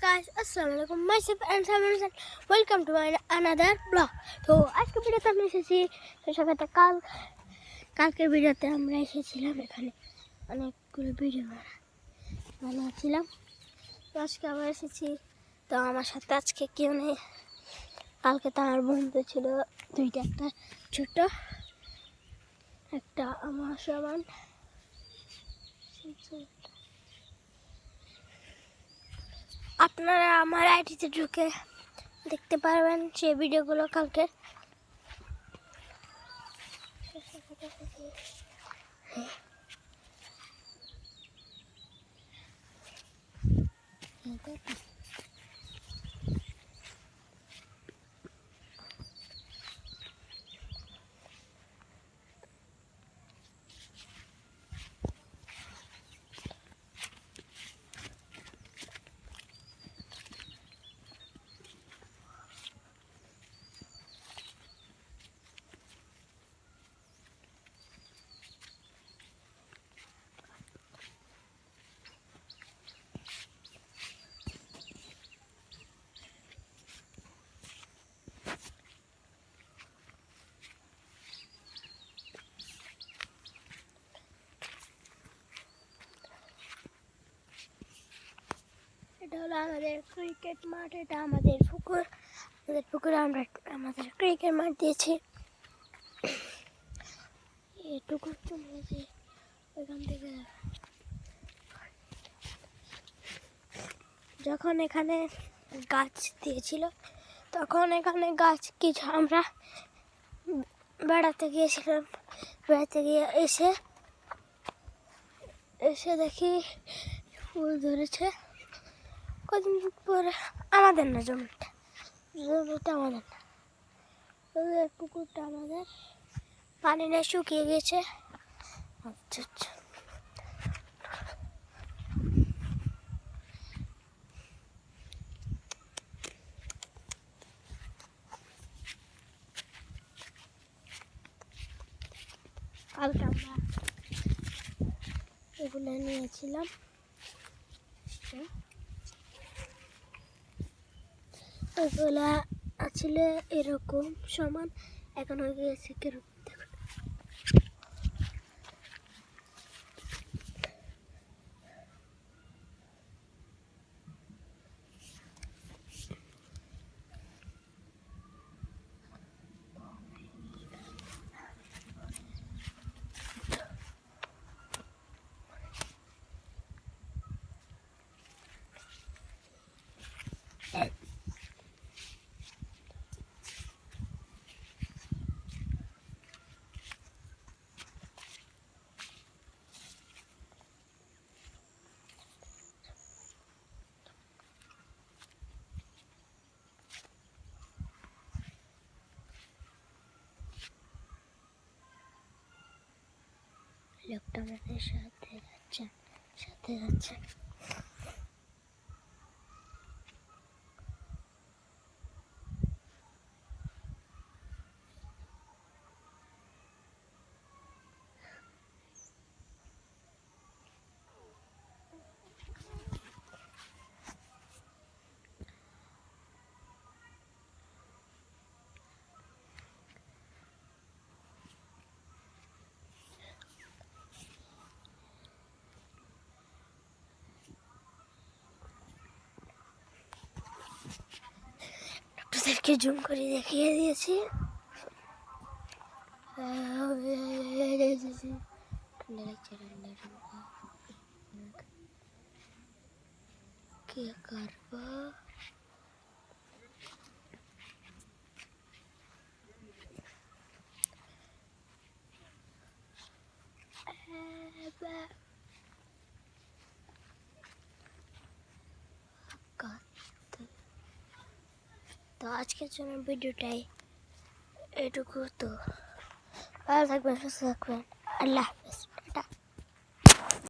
guys, assalamu alaikum. Myself and Simon. Welcome to my another vlog. তো আজকে ভিডিওতে আমরা এসেছি সাথে কালকের ভিডিওতে আমরা এসেছিলাম এখানে অনেকগুলো ভিডিও বানাচ্ছিলাম। তো আজকে আমরা এসেছি, তো আমার সাথে আজকে কেউ নেই। কালকে তো আমার বন্ধু ছিল দুইটা, একটা ছোট একটা আমার সমান। আপনারা আমার আইডিতে ঢুকে দেখতে পারবেন সেই ভিডিওগুলো কালকে। এটা হলো আমাদের ক্রিকেট মাঠ, এটা আমাদের পুকুরে আমরা আমাদের ক্রিকেট মাঠ দিয়েছি। এটুকু চলেছে ওইখান থেকে। যখন এখানে গাছ দিয়েছিল তখন এখানে গাছ কিছু আমরা বেড়াতে গিয়েছিলাম। বেড়াতে গিয়ে এসে দেখি ফুল ধরেছে। কদিন পরে আমাদের না, জমিটা আমাদের না, পুকুরটা আমাদের, পানিটা শুকিয়ে গেছে। আচ্ছা আচ্ছা, কালকে আমরা এগুলো নিয়েছিলাম। এগুলা আসলে এরকম সমান, এখন হয়ে গেছে কিরকম দেখুন। লোকটা আমাদের সাথে যাচ্ছে। আপনাদেরকে জুম করে দেখিয়ে দিয়েছি। কি করবো, তো আজকের জন্য ভিডিওটাই এটুকু। তো ভালো থাকবেন, সুস্থ থাকবেন, আল্লাহ হাফেজ।